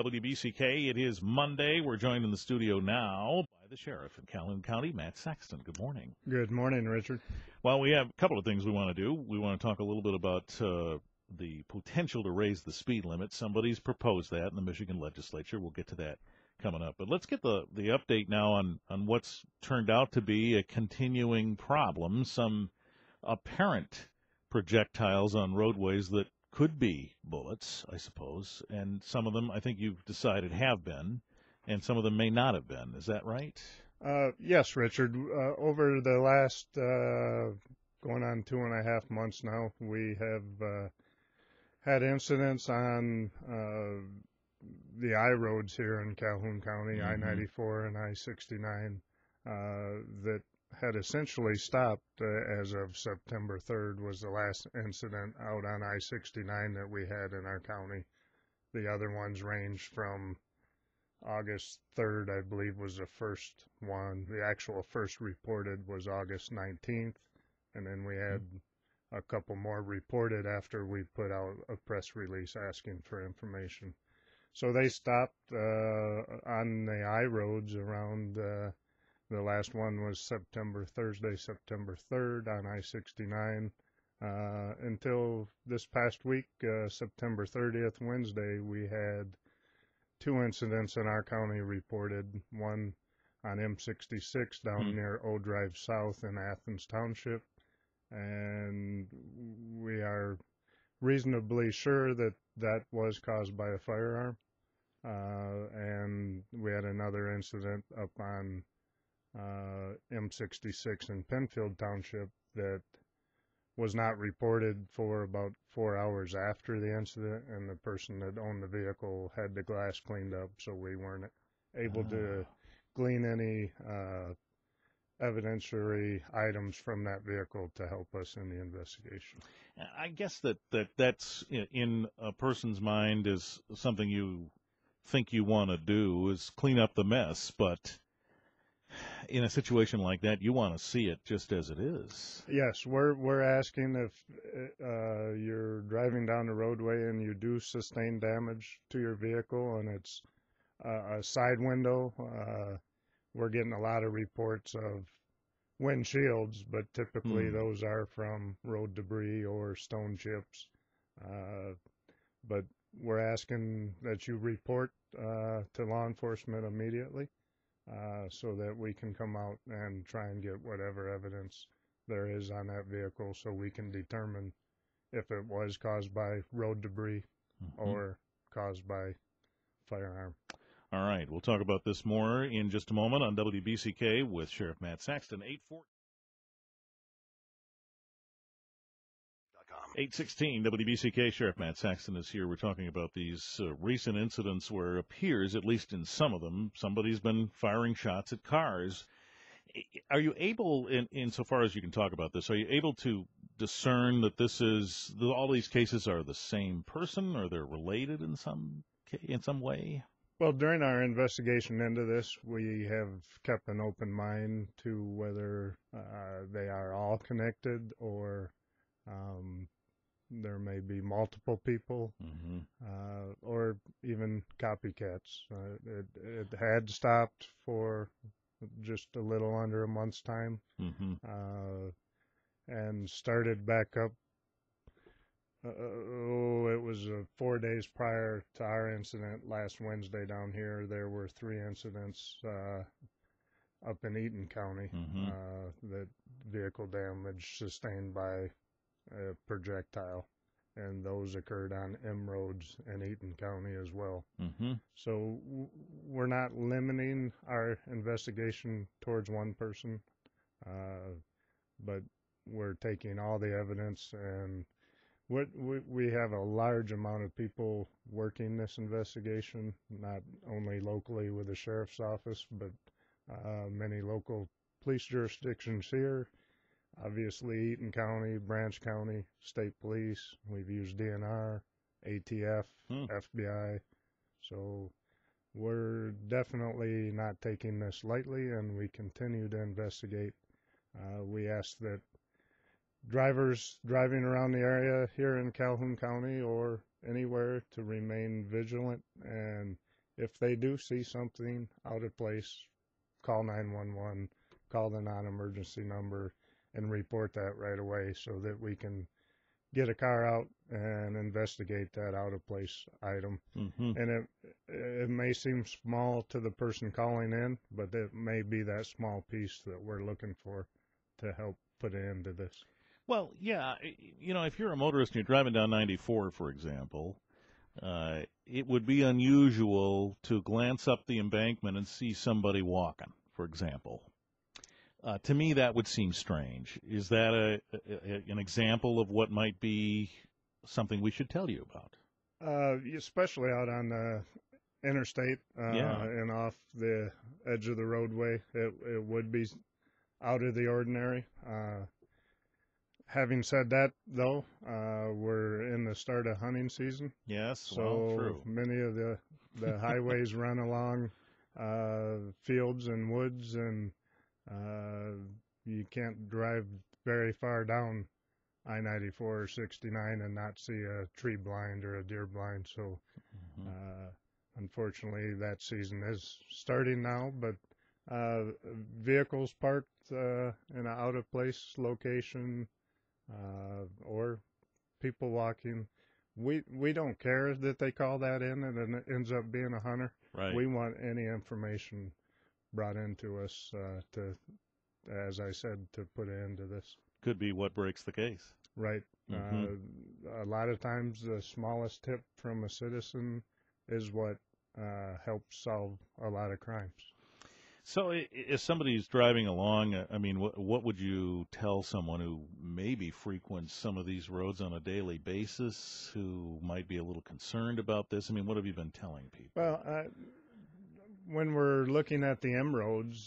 WBCK, it is Monday. We're joined in the studio now by the sheriff in Calhoun County, Matt Saxton. Good morning. Good morning, Richard. Well, we have a couple of things we want to do. We want to talk a little bit about the potential to raise the speed limit. Somebody's proposed that in the Michigan legislature. We'll get to that coming up. But let's get the update now on what's turned out to be a continuing problem, some apparent projectiles on roadways that could be bullets, I suppose, and some of them I think you've decided have been, and some of them may not have been. Is that right? Yes, Richard. Over the last going on 2.5 months now, we have had incidents on the I roads here in Calhoun County, I-94 and I-69, that had essentially stopped as of September 3rd was the last incident out on I-69 that we had in our county. The other ones ranged from August 3rd, I believe, was the first one. The actual first reported was August 19th, and then we had a couple more reported after we put out a press release asking for information. So they stopped on the I roads around the last one was Thursday, September 3rd on I-69 until this past week, September 30th, Wednesday, we had 2 incidents in our county reported, one on M66 down near O Drive South in Athens Township, and we are reasonably sure that that was caused by a firearm, and we had another incident up on M66 in Penfield Township that was not reported for about 4 hours after the incident, and the person that owned the vehicle had the glass cleaned up, so we weren't able to glean any evidentiary items from that vehicle to help us in the investigation. I guess that's in a person's mind is something you think you want to do is clean up the mess, but in a situation like that, you want to see it just as it is. Yes, we're asking if you're driving down the roadway and you do sustain damage to your vehicle and it's a side window. We're getting a lot of reports of windshields, but typically those are from road debris or stone chips. But we're asking that you report to law enforcement immediately. So that we can come out and try and get whatever evidence there is on that vehicle so we can determine if it was caused by road debris or caused by firearm. All right. We'll talk about this more in just a moment on WBCK with Sheriff Matt Saxton, 816 WBCK. Sheriff Matt Saxton is here. We're talking about these recent incidents where it appears, at least in some of them, somebody's been firing shots at cars. Are you able, insofar as you can talk about this, are you able to discern that all these cases are the same person, or they're related in some way? Well, during our investigation into this, we have kept an open mind to whether they are all connected or there may be multiple people, or even copycats. It had stopped for just a little under a month's time, and started back up. It was 4 days prior to our incident last Wednesday down here. There were 3 incidents up in Eaton County that vehicle damage sustained by a projectile, and those occurred on M roads in Eaton County as well. So we're not limiting our investigation towards one person, but we're taking all the evidence, and we have a large amount of people working this investigation, not only locally with the sheriff's office, but many local police jurisdictions here. Obviously, Eaton County, Branch County, State Police. We've used DNR, ATF, FBI. So we're definitely not taking this lightly, and we continue to investigate. We ask that drivers driving around the area here in Calhoun County or anywhere to remain vigilant and if they do see something out of place, call 911, call the non-emergency number, and report that right away so that we can get a car out and investigate that out-of-place item. Mm-hmm. And it may seem small to the person calling in, but it may be that small piece that we're looking for to help put an end to this. Well, yeah, if you're a motorist and you're driving down 94, for example, it would be unusual to glance up the embankment and see somebody walking, for example. To me, that would seem strange. Is that an example of what might be something we should tell you about? Especially out on the interstate and off the edge of the roadway, it would be out of the ordinary. Having said that, though, we're in the start of hunting season. Yes, so true. Many of the highways run along fields and woods, and you can't drive very far down I-94 or 69 and not see a tree blind or a deer blind. So unfortunately, that season is starting now, but vehicles parked in an out-of-place location or people walking, we don't care that they call that in and it ends up being a hunter. Right. We want any information brought into us to, as I said, to put an end to this. Could be what breaks the case. Right. Mm-hmm. A lot of times the smallest tip from a citizen is what helps solve a lot of crimes. So if somebody's driving along, I mean, what would you tell someone who maybe frequents some of these roads on a daily basis who might be a little concerned about this? I mean, what have you been telling people? Well, when we're looking at the M roads,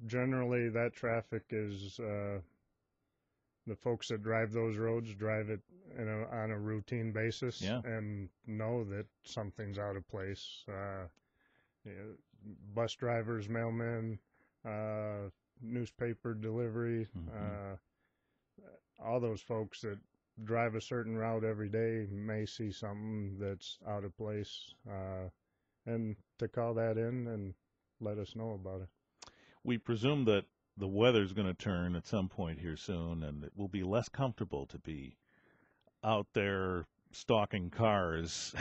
generally that traffic is the folks that drive those roads drive it on a routine basis and know that something's out of place. Bus drivers, mailmen, newspaper delivery, all those folks that drive a certain route every day may see something that's out of place, and to call that in and let us know about it. We presume that the weather's going to turn at some point here soon, and it will be less comfortable to be out there stalking cars,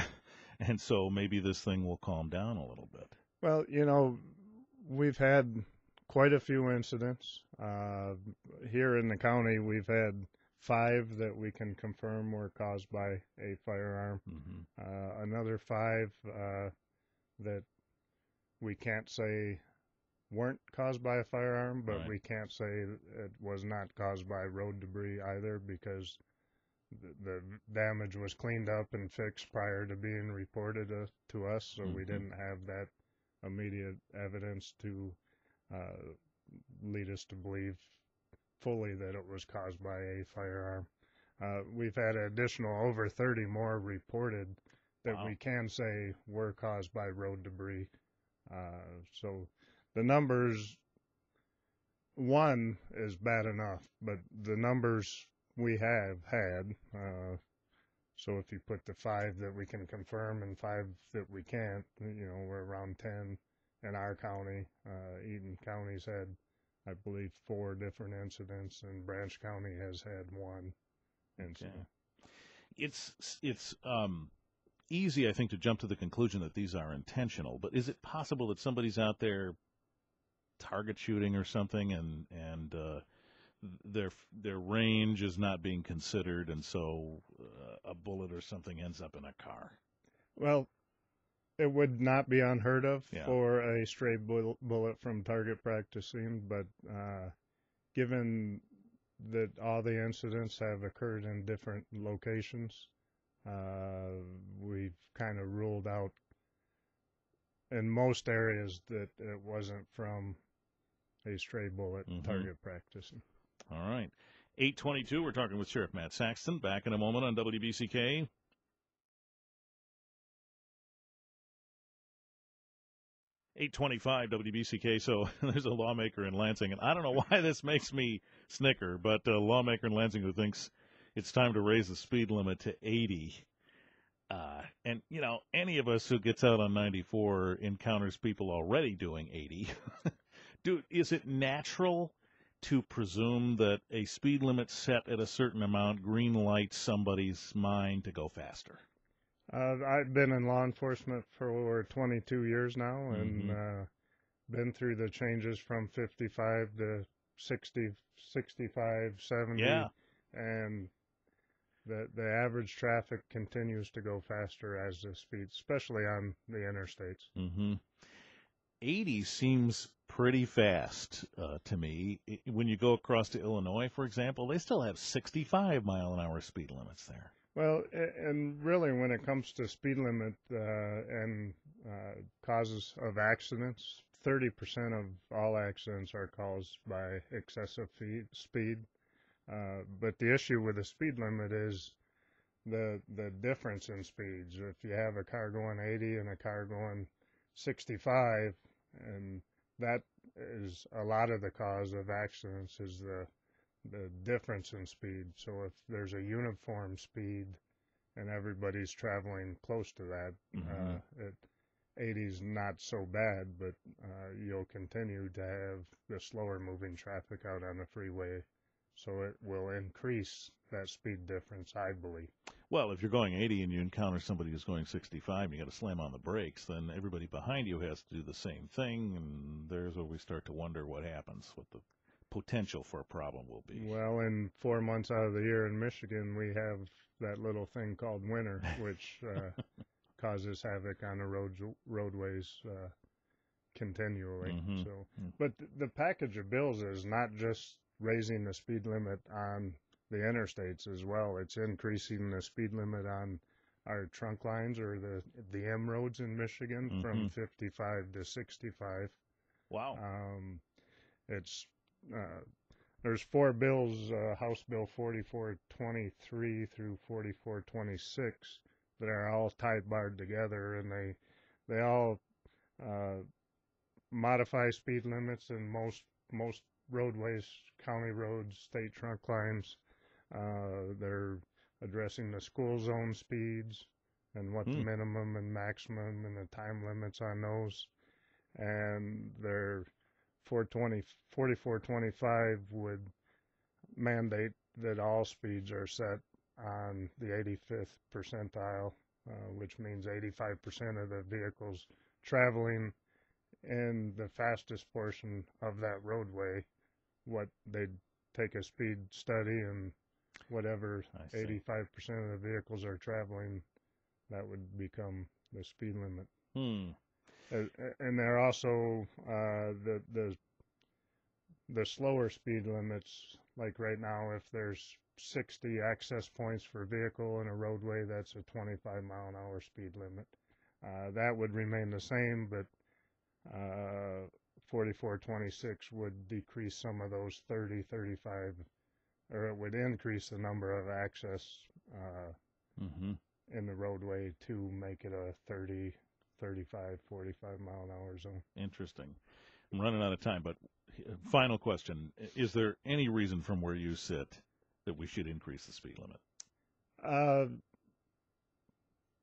and so maybe this thing will calm down a little bit. Well, we've had quite a few incidents. Here in the county, we've had 5 that we can confirm were caused by a firearm. Another 5 that we can't say weren't caused by a firearm, but we can't say it was not caused by road debris either, because the damage was cleaned up and fixed prior to being reported to us, so we didn't have that immediate evidence to lead us to believe fully that it was caused by a firearm. We've had an additional over 30 more reported that we can say were caused by road debris. So the numbers, 1 is bad enough, but the numbers we have had, so if you put the 5 that we can confirm and 5 that we can't, we're around 10 in our county. Eaton County's had, I believe, 4 different incidents, and Branch County has had 1 incident. Okay. It's easy, I think, to jump to the conclusion that these are intentional, but is it possible that somebody's out there target shooting or something, and their range is not being considered, and so a bullet or something ends up in a car? Well, it would not be unheard of for a stray bullet from target practicing, but given that all the incidents have occurred in different locations, we've kind of ruled out in most areas that it wasn't from a stray bullet target practicing. All right. 8:22, we're talking with Sheriff Matt Saxton. Back in a moment on WBCK. 8:25 WBCK. So there's a lawmaker in Lansing, and I don't know why this makes me snicker, but a lawmaker in Lansing who thinks it's time to raise the speed limit to 80. And, you know, any of us who gets out on 94 encounters people already doing 80. Is it natural to presume that a speed limit set at a certain amount green lights somebody's mind to go faster? I've been in law enforcement for over 22 years now, and Mm-hmm. been through the changes from 55 to 60, 65, 70, Yeah. and the average traffic continues to go faster as the speed, especially on the interstates. Mm-hmm. 80 seems pretty fast to me. When you go across to Illinois, for example, they still have 65-mile-an-hour speed limits there. Well, and really, when it comes to speed limit and causes of accidents, 30% of all accidents are caused by excessive speed. But the issue with the speed limit is the difference in speeds. If you have a car going 80 and a car going 65, and that is a lot of the cause of accidents is the difference in speed. So if there's a uniform speed and everybody's traveling close to that, Mm-hmm. 80 is not so bad, but you'll continue to have the slower moving traffic out on the freeway. So it will increase that speed difference, I believe. Well, if you're going 80 and you encounter somebody who's going 65, you got to slam on the brakes, then everybody behind you has to do the same thing, and there's where we start to wonder what happens, what the potential for a problem will be. Well, in 4 months out of the year in Michigan, we have that little thing called winter, which causes havoc on the roadways continually. Mm-hmm. So, but the package of bills is not just raising the speed limit on the interstates as well. It's increasing the speed limit on our trunk lines or the M roads in Michigan Mm-hmm. from 55 to 65. Wow. It's uh, there's four bills, House Bill 4423 through 4426, that are all tied barred together, and they all uh, modify speed limits in most roadways, county roads, state trunk lines. They're addressing the school zone speeds and what the Hmm. minimum and maximum and the time limits on those. And they're 4425 would mandate that all speeds are set on the 85th percentile, which means 85% of the vehicles traveling in the fastest portion of that roadway, what they'd take a speed study, and whatever I see. 85% of the vehicles are traveling, that would become the speed limit. Hmm. And they're also the slower speed limits. Like right now, if there's 60 access points for vehicle in a roadway, that's a 25-mile-an-hour speed limit. That would remain the same, but 4426 would decrease some of those 30, 35, or it would increase the number of access Mm-hmm. in the roadway to make it a 30, 35, 45 mile an hour zone. Interesting. I'm running out of time, but final question. Is there any reason from where you sit that we should increase the speed limit?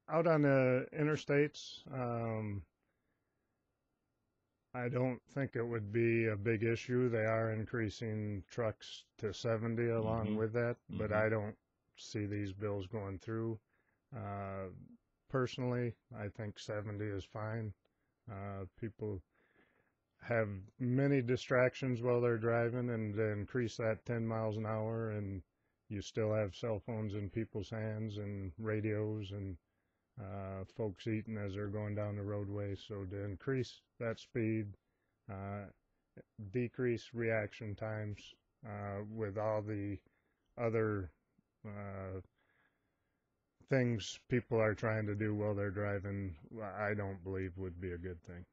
Out on the interstates, I don't think it would be a big issue. They are increasing trucks to 70 along Mm-hmm. with that, but Mm-hmm. I don't see these bills going through. Personally, I think 70 is fine. People have many distractions while they're driving, and to increase that 10 miles an hour, and you still have cell phones in people's hands and radios and folks eating as they're going down the roadway. So to increase that speed, uh, decrease reaction times with all the other uh, things people are trying to do while they're driving, I don't believe would be a good thing.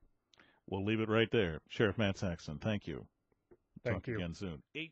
We'll leave it right there. Sheriff Matt Saxton, thank you. Thank Talk you. again soon. 8:30.